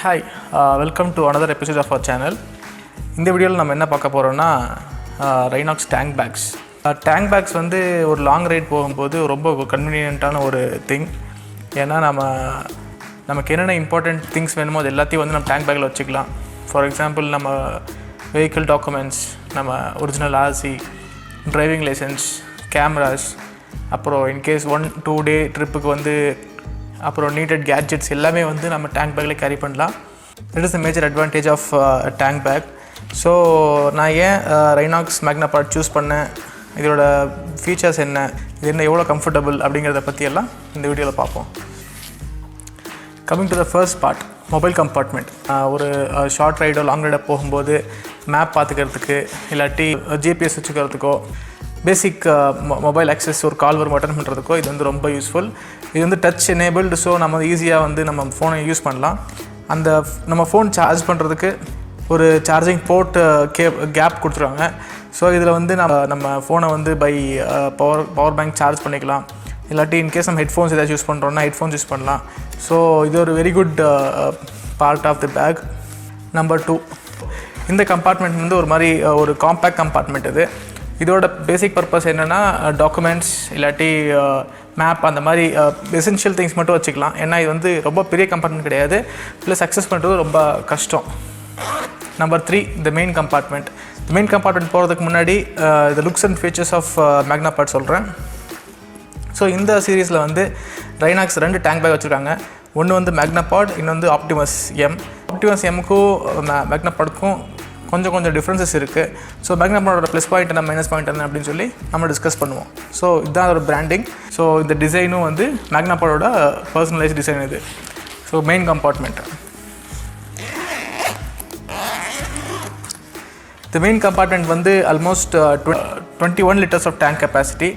Hi, welcome to another episode of our channel. இந்த வீடியோவில் நம்ம என்ன பார்க்க போகிறோம்னா Rynox tank bags. Tank bags வந்து ஒரு லாங் ரைட் போகும்போது ரொம்ப கன்வீனியண்ட்டான ஒரு திங். ஏன்னா நமக்கு என்னென்ன இம்பார்ட்டண்ட் திங்ஸ் வேணுமோ அது எல்லாத்தையும் வந்து நம்ம டேங்க் பேக்கில் வச்சுக்கலாம். ஃபார் எக்ஸாம்பிள் நம்ம வெஹிக்கிள் டாக்குமெண்ட்ஸ், நம்ம original RC, driving licence, cameras, அப்புறம் இன்கேஸ் 1-2 டே ட்ரிப்புக்கு வந்து அப்புறம் நீடட் கேட்ஜெட்ஸ் எல்லாமே வந்து நம்ம டேங்க் பேக்கில் கேரி பண்ணலாம். It is the major advantage of tank bag. So நான் ஏன் ரைனாக்ஸ் மேக்னாபாட் சூஸ் பண்ணேன், இதோட ஃபீச்சர்ஸ் என்ன, இது என்ன எவ்வளோ கம்ஃபர்டபுள் அப்படிங்கிறத பற்றியெல்லாம் இந்த வீடியோவில் பார்ப்போம். Coming to the first part, mobile compartment. ஒரு ஷார்ட் ரைடோ லாங் ரைடோ போகும்போது மேப் பார்த்துக்கிறதுக்கு இல்லாட்டி ஜிபிஎஸ் வச்சுக்கிறதுக்கோ பேசிக் மொபைல் ஆக்சஸ் ஒரு கால் வரும் அட்டன் பண்ணுறதுக்கோ இது வந்து ரொம்ப யூஸ்ஃபுல். இது வந்து டச் எனேபிள்டு, ஸோ நம்ம ஈஸியாக வந்து நம்ம ஃபோனை யூஸ் பண்ணலாம். நம்ம ஃபோன் சார்ஜ் பண்ணுறதுக்கு ஒரு சார்ஜிங் போர்ட் கேப் கொடுத்துருவாங்க. ஸோ இதில் வந்து நம்ம ஃபோனை வந்து பை பவர் பேங்க் சார்ஜ் பண்ணிக்கலாம். இல்லாட்டி இன்கேஸ் நம்ம ஹெட்ஃபோன்ஸ் ஏதாச்சும் யூஸ் பண்ணுறோன்னா ஹெட்ஃபோன்ஸ் யூஸ் பண்ணலாம். ஸோ இது ஒரு very good part of the bag. Number 2, இந்த கம்பார்ட்மெண்ட் வந்து ஒரு மாதிரி ஒரு காம்பேக்ட் கம்பார்ட்மெண்ட். இதோட பேசிக் பர்பஸ் என்னென்னா டாக்குமெண்ட்ஸ் இல்லாட்டி மேப் அந்த மாதிரி எசென்ஷியல் திங்ஸ் மட்டும் வச்சுக்கலாம். ஏன்னா இது வந்து ரொம்ப பெரிய கம்பார்ட்மெண்ட் கிடையாது, ப்ளஸ் அக்சஸ் பண்ணுறது ரொம்ப கஷ்டம். நம்பர் 3, இந்த மெயின் கம்பார்ட்மெண்ட். இந்த மெயின் கம்பார்ட்மெண்ட் போகிறதுக்கு முன்னாடி இந்த லுக்ஸ் அண்ட் ஃபீச்சர்ஸ் ஆஃப் மேக்னாபாட் சொல்கிறேன். ஸோ இந்த சீரீஸில் வந்து ரைனாக்ஸ் 2 டேங்க் பேக் வச்சுருக்காங்க. ஒன்று வந்து மேக்னாபாட், இன்னொன்று வந்து ஆப்டிமஸ் எம். ஆப்டிமஸ் எம்முக்கும் மேக்னாபாடுக்கும் கொஞ்சம் டிஃப்ரென்சஸ் இருக்குது. ஸோ மேக்னாபாடோட ப்ளஸ் பாயிண்ட் என்ன, மைனஸ் பாயிண்ட் என்ன அப்படின்னு சொல்லி நம்ம டிஸ்கஸ் பண்ணுவோம். ஸோ இதுதான் ஒரு பிராண்டிங். ஸோ இந்த டிசைனும் வந்து மேக்னாபாடோட பர்சனலைஸ் டிசைன் இது. So main compartment. இந்த மெயின் கம்பார்ட்மெண்ட் வந்து almost 21 liters of tank capacity.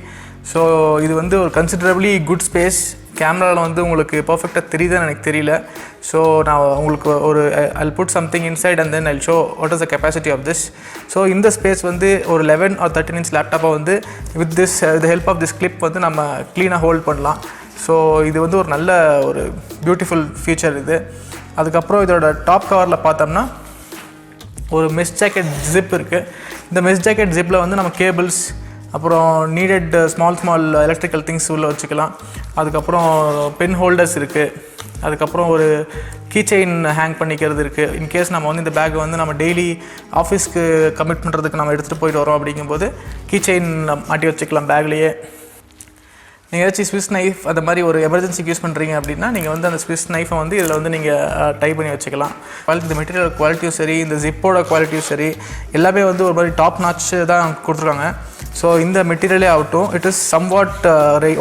So இது வந்து ஒரு கன்சிடரபிளி குட் ஸ்பேஸ். கேமராவில் வந்து உங்களுக்கு பர்ஃபெக்டாக தெரியுதுன்னு எனக்கு தெரியல. ஸோ நான் உங்களுக்கு I'll put something inside and then I'll show what is the capacity of this. So இந்த ஸ்பேஸ் வந்து ஒரு 11 or 13 inch லேப்டாப்பை வந்து with the help of this clip வந்து நம்ம க்ளீனாக ஹோல்ட் பண்ணலாம். ஸோ இது வந்து ஒரு நல்ல ஒரு பியூட்டிஃபுல் ஃபீச்சர் இது. அதுக்கப்புறம் இதோட டாப் கவரில் பார்த்தோம்னா ஒரு மெஷ் ஜாக்கெட் ஜிப் இருக்குது. இந்த மெஷ் ஜாக்கெட் ஜிப்பில் வந்து நம்ம கேபிள்ஸ், அப்புறம் நீடட் ஸ்மால் எலக்ட்ரிக்கல் திங்ஸ் உள்ளே வச்சுக்கலாம். அதுக்கப்புறம் பென் ஹோல்டர்ஸ் இருக்குது. அதுக்கப்புறம் ஒரு கீ செயின் ஹேங் பண்ணிக்கிறது இருக்குது. இன்கேஸ் நம்ம வந்து இந்த பேக்கை வந்து நம்ம டெய்லி ஆஃபீஸ்க்கு கமிட் பண்ணுறதுக்கு நம்ம எடுத்துகிட்டு போயிட்டு வரோம் அப்படிங்கும்போது கீ செயின் மாட்டி வச்சுக்கலாம் பேக்லேயே. நீங்கள் ஏதாச்சும் ஸ்விஸ் நைஃப் அந்த மாதிரி ஒரு எமர்ஜென்சிக்கு யூஸ் பண்ணுறீங்க அப்படின்னா நீங்கள் வந்து அந்த ஸ்விஸ் நைஃபை வந்து இதில் வந்து நீங்கள் டை பண்ணி வச்சுக்கலாம். இந்த மெட்டீரியல் குவாலிட்டியும் சரி, இந்த ஜிப்போட குவாலிட்டியும் சரி, எல்லாமே வந்து ஒரு மாதிரி டாப் நாட்ச் தான் கொடுத்துருக்காங்க. ஸோ இந்த மெட்டீரியலே ஆகட்டும், it is somewhat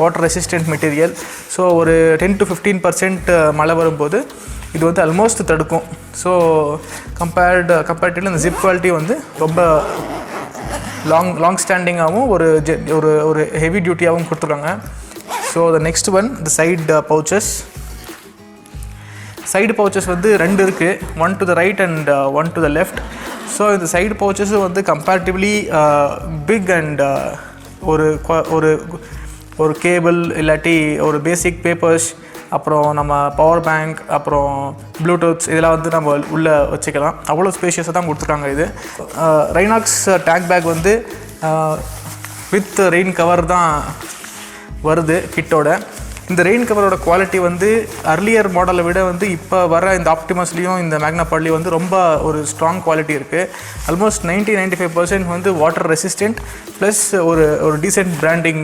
water resistant material. So ஒரு 10 to 15% மழை வரும்போது இது வந்து ஆல்மோஸ்ட் தடுக்கும். ஸோ கம்பேரிட்டிவ்லி இந்த ஜிப் குவாலிட்டி வந்து ரொம்ப லாங் ஸ்டாண்டிங்காகவும் ஒரு ஹெவி டியூட்டியாகவும் கொடுத்துருக்காங்க. So the next one, the side pouches வந்து 2 இருக்குது. 1 to the right and 1 to the left. So இந்த சைடு பவுச்சஸும் வந்து கம்பேரிட்டிவ்லி பிக் அண்ட் ஒரு கேபிள் இல்லாட்டி ஒரு பேசிக் பேப்பர்ஸ், அப்புறம் நம்ம பவர் பேங்க், அப்புறம் ப்ளூடூத்ஸ் இதெல்லாம் வந்து நம்ம உள்ளே வச்சுக்கலாம். அவ்வளோ ஸ்பேஷியஸாக தான் கொடுத்துருக்காங்க. இது ரைனாக்ஸ் டேங்க் பேக் வந்து வித் ரெயின் கவர் தான் வருது கிட்டோட. இந்த ரெயின் கவரோட குவாலிட்டி வந்து அர்லியர் மாடலை விட வந்து இப்போ வர இந்த ஆப்டிமஸ்லேயும் இந்த மேக்னாபாட்லேயும் வந்து ரொம்ப ஒரு ஸ்ட்ராங் குவாலிட்டி இருக்குது. ஆல்மோஸ்ட் 90-95% வந்து வாட்டர் ரெசிஸ்டன்ட் ப்ளஸ் ஒரு டீசென்ட் பிராண்டிங்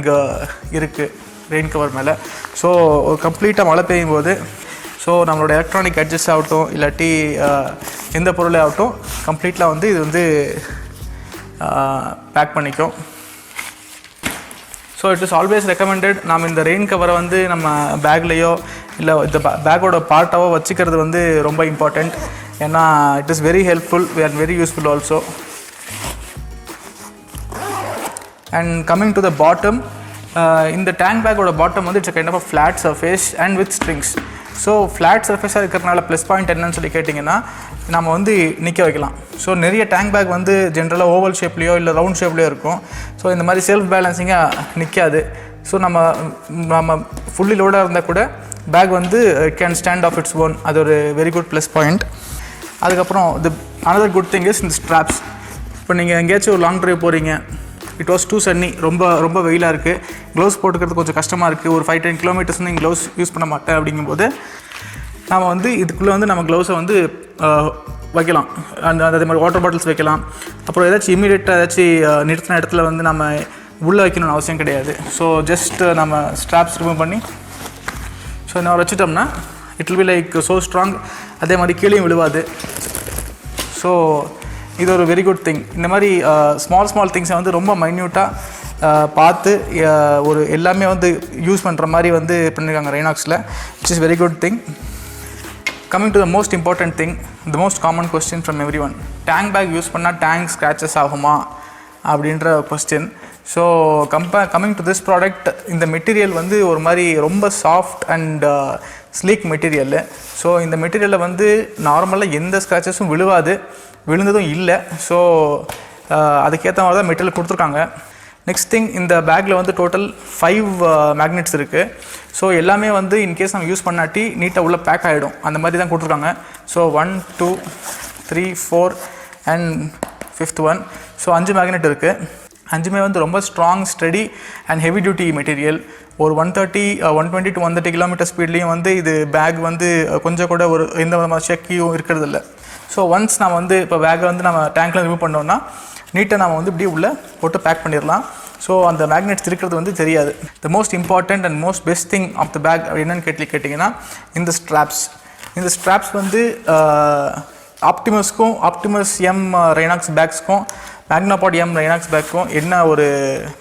இருக்குது ரெயின் கவர் மேலே. ஸோ ஒரு கம்ப்ளீட்டாக மழை பெய்யும் போது நம்மளோட எலக்ட்ரானிக் அட்ஜஸ்ட் ஆகட்டும் இல்லாட்டி எந்த பொருளே ஆகட்டும் கம்ப்ளீட்டாக வந்து இது வந்து பேக் பண்ணிக்கும். So it is always recommended நாம் இந்த ரெயின் கவரை வந்து நம்ம பேக்லேயோ இல்லை இந்த பேக்கோட பார்ட்டாவோ வச்சுக்கிறது வந்து ரொம்ப இம்பார்ட்டண்ட். ஏன்னா it is very helpful and very useful also. And coming to the bottom, இந்த டேங்க் பேக்கோட பாட்டம் வந்து it's kind of flat surface and with strings. So flat சர்ஃபேஸாக இருக்கிறதுனால ப்ளஸ் பாயிண்ட் என்னன்னு சொல்லி கேட்டிங்கன்னா நம்ம வந்து நிற்க வைக்கலாம். ஸோ நிறைய டேங்க் பேக் வந்து ஜென்ரலாக ஓவல் ஷேப்லேயோ இல்லை ரவுண்ட் ஷேப்லேயோ இருக்கும். ஸோ இந்த மாதிரி செல்ஃப் பேலன்சிங்காக நிற்காது. ஸோ நம்ம ஃபுல்லி லோடாக இருந்தால் கூட பேக் வந்து can stand of its own, அது ஒரு வெரி குட் ப்ளஸ் பாயிண்ட். அதுக்கப்புறம் another good thing is இந்த ஸ்ட்ராப்ஸ். இப்போ நீங்கள் எங்கேயாச்சும் ஒரு லாங் ட்ரைவ் போகிறீங்க, இட் வாஸ் டூ சன்னி, ரொம்ப வெயிலாக இருக்குது, க்ளவுஸ் போட்டுக்கிறது கொஞ்சம் கஷ்டமாக இருக்குது, ஒரு 5-10 கிலோமீட்டர்ஸ் நீங்கள் க்ளவுஸ் யூஸ் பண்ண மாட்டேன் அப்படிங்கும்போது நம்ம வந்து இதுக்குள்ளே வந்து நம்ம க்ளவுஸை வந்து வைக்கலாம். அதே மாதிரி வாட்டர் பாட்டில்ஸ் வைக்கலாம். அப்புறம் ஏதாச்சும் இமீடியட்டாக ஏதாச்சும் நிறுத்தின இடத்துல வந்து நம்ம உள்ளே வைக்கணும்னு அவசியம் கிடையாது. ஸோ ஜஸ்ட் நம்ம ஸ்ட்ராப்ஸ் ரிமூவ் பண்ணி ஸோ நான் வச்சுட்டோம்னா it will be like so strong. அதே மாதிரி கீழேயும் விழுவாது. ஸோ இது ஒரு வெரி குட் திங். இந்த மாதிரி ஸ்மால் திங்ஸை வந்து ரொம்ப மைன்யூட்டாக பார்த்து ஒரு எல்லாமே வந்து யூஸ் பண்ணுற மாதிரி வந்து பண்ணியிருக்காங்க ரைனாக்ஸில், which is very good thing. Coming to the most important thing, the most common question from everyone, tank bag use பண்ணால் டேங்க் ஸ்க்ராச்சஸ் ஆகுமா அப்படின்ற question. So coming to this product, இந்த மெட்டீரியல் வந்து ஒரு மாதிரி ரொம்ப soft and sleek material. So இந்த மெட்டீரியலில் வந்து நார்மலாக எந்த ஸ்க்ராச்சஸும் விழுந்ததும் இல்லை. ஸோ அதுக்கேற்ற மாதிரி தான் மெட்டீரியல் கொடுத்துருக்காங்க. நெக்ஸ்ட் திங், இந்த பேக்கில் வந்து டோட்டல் 5 மேக்னெட்ஸ் இருக்குது. ஸோ எல்லாமே வந்து இன்கேஸ் நம்ம யூஸ் பண்ணாட்டி நீட்டாக உள்ளே பேக் ஆகிடும், அந்த மாதிரி தான் கொடுத்துருக்காங்க. So 1, 2, 3, 4 and 5th one. So 5 magnet இருக்குது. 5மே வந்து ரொம்ப strong, study and heavy duty material. ஒரு 120 to 130 கிலோமீட்டர் ஸ்பீட்லேயும் வந்து இது பேக் வந்து கொஞ்சம் கூட ஒரு எந்த விதமான ஷெக்கியும் இருக்கிறதில்ல. ஸோ ஒன்ஸ் நம்ம வந்து இப்போ பேக்கை வந்து நம்ம டேங்க்கில் ரிமூவ் பண்ணோம்னா நீட்டாக நம்ம வந்து இப்படி உள்ளே போட்டு பேக் பண்ணிடலாம். ஸோ அந்த மேக்னெட்ஸ் இருக்கிறது வந்து தெரியாது. The most important and most best thing of the bag என்னென்னு கேட்டிங்கன்னா இந்த ஸ்ட்ராப்ஸ் வந்து ஆப்டிமஸ் எம் ரைனாக்ஸ் பேக்ஸ்க்கும் மேக்னாபாட் எம் ரைனாக்ஸ் பேக்கும் என்ன ஒரு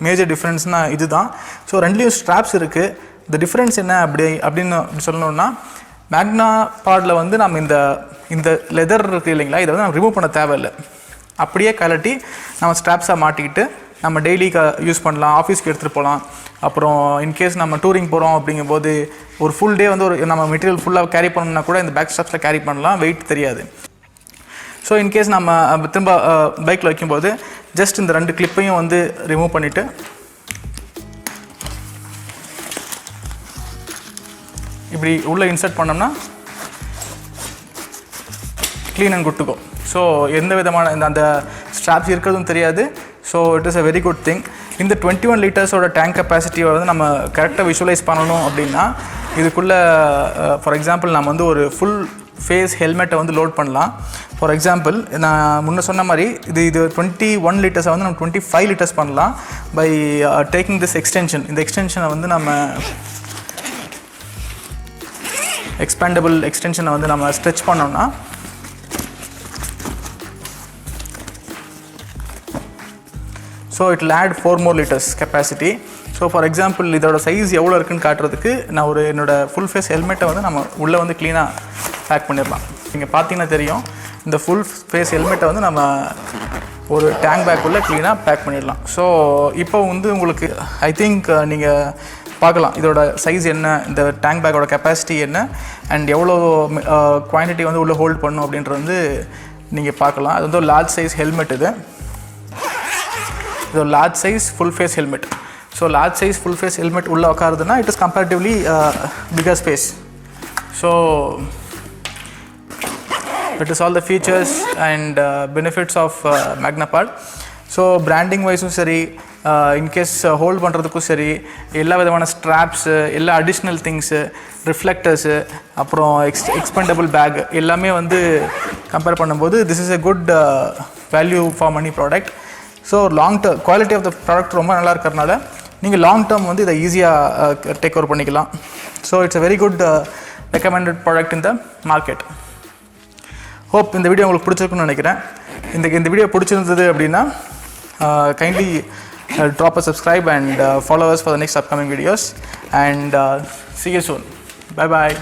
மேஜர் டிஃப்ரென்ஸ்னால் இது தான். ஸோ ரெண்டுலேயும் ஸ்ட்ராப்ஸ் இருக்குது. இந்த டிஃப்ரென்ஸ் என்ன அப்படின்னு சொல்லணுன்னா, மேக்னாபாடில் வந்து நம்ம இந்த லெதர் இருக்குது இல்லைங்களா, இதை வந்து நம்ம ரிமூவ் பண்ண தேவையில்லை. அப்படியே கலட்டி நம்ம ஸ்ட்ராப்ஸாக மாட்டிக்கிட்டு நம்ம டெய்லி யூஸ் பண்ணலாம், ஆஃபீஸ்க்கு எடுத்துகிட்டு போகலாம். அப்புறம் இன்கேஸ் நம்ம டூரிங் போகிறோம் அப்படிங்கும்போது ஒரு ஃபுல் டே வந்து ஒரு நம்ம மெட்டீரியல் ஃபுல்லாக கேரி பண்ணணும்னா கூட இந்த பேக் ஸ்ட்ராப்ஸில் கேரி பண்ணலாம், வெயிட் தெரியாது. ஸோ இன்கேஸ் நம்ம திரும்ப பைக்கில் வைக்கும்போது ஜஸ்ட் இந்த 2 கிளிப்பையும் வந்து ரிமூவ் பண்ணிவிட்டு இப்படி உள்ளே இன்சர்ட் பண்ணோம்னா clean and good to go. So எந்த விதமான அந்த ஸ்ட்ராப்ஸ் இருக்கிறதும் தெரியாது. So it is a very good thing. இந்த 21 லிட்டர்ஸோட டேங்க் கெப்பாசிட்டியை வந்து நம்ம கரெக்டாக விஷுவலைஸ் பண்ணணும் அப்படின்னா இதுக்குள்ளே ஃபார் எக்ஸாம்பிள் நம்ம வந்து ஒரு ஃபுல் ஃபேஸ் ஹெல்மெட்டை வந்து லோட் பண்ணலாம். ஃபார் எக்ஸாம்பிள் நான் முன்ன சொன்ன மாதிரி இது 21 லிட்டர்ஸை வந்து நம்ம 25 லிட்டர்ஸ் பண்ணலாம் பை டேக்கிங் திஸ் எக்ஸ்டென்ஷன். இந்த எக்ஸ்டென்ஷனை வந்து நம்ம எக்ஸ்பேண்டபிள் எக்ஸ்டென்ஷனை வந்து நம்ம ஸ்ட்ரெச் பண்ணோம்னா so it will add 4 more liters capacity. So for example இதோட சைஸ் எவ்வளோ இருக்குன்னு காட்டுறதுக்கு நான் என்னோடய ஃபுல் ஃபேஸ் ஹெல்மெட்டை வந்து நம்ம உள்ளே வந்து க்ளீனாக பேக் பண்ணிடலாம். நீங்கள் பார்த்தீங்கன்னா தெரியும், இந்த ஃபுல் ஃபேஸ் ஹெல்மெட்டை வந்து நம்ம ஒரு டேங்க் பேக்குள்ளே க்ளீனாக பேக் பண்ணிடலாம். ஸோ இப்போ வந்து உங்களுக்கு ஐ திங்க் நீங்கள் பார்க்கலாம் இதோட சைஸ் என்ன, இந்த டேங்க் பேக்கோட கெப்பாசிட்டி என்ன, அண்ட் எவ்வளோ குவான்டிட்டி வந்து உள்ளே ஹோல்ட் பண்ணும் அப்படின்றது வந்து நீங்கள் பார்க்கலாம். அது வந்து ஒரு லார்ஜ் சைஸ் ஹெல்மெட். இது ஒரு large size full face helmet. So large size full face helmet உள்ளே உட்காருதுன்னா it is comparatively bigger space. So it is all the features and benefits of Magnabot. So branding வைஸும் சரி, in case hold பண்ணுறதுக்கும் சரி, எல்லா விதமான ஸ்ட்ராப்ஸு, எல்லா additional things, ரிஃப்ளெக்டர்ஸு, அப்புறம் எக்ஸ்பெண்டபிள் பேக் எல்லாமே வந்து கம்பேர் பண்ணும்போது this is a good value for money product. So long term quality of the product ரொம்ப நல்லா இருக்கிறனால நீங்கள் லாங் டேர்ம் வந்து இதை ஈஸியாக டேக் ஓவர் பண்ணிக்கலாம். So it's a very good recommended product in the market. Hope இந்த வீடியோ உங்களுக்கு பிடிச்சிருக்குன்னு நினைக்கிறேன். இந்த வீடியோ பிடிச்சிருந்தது அப்படின்னா kindly drop a subscribe and follow us for the next upcoming videos, and see you soon. Bye bye.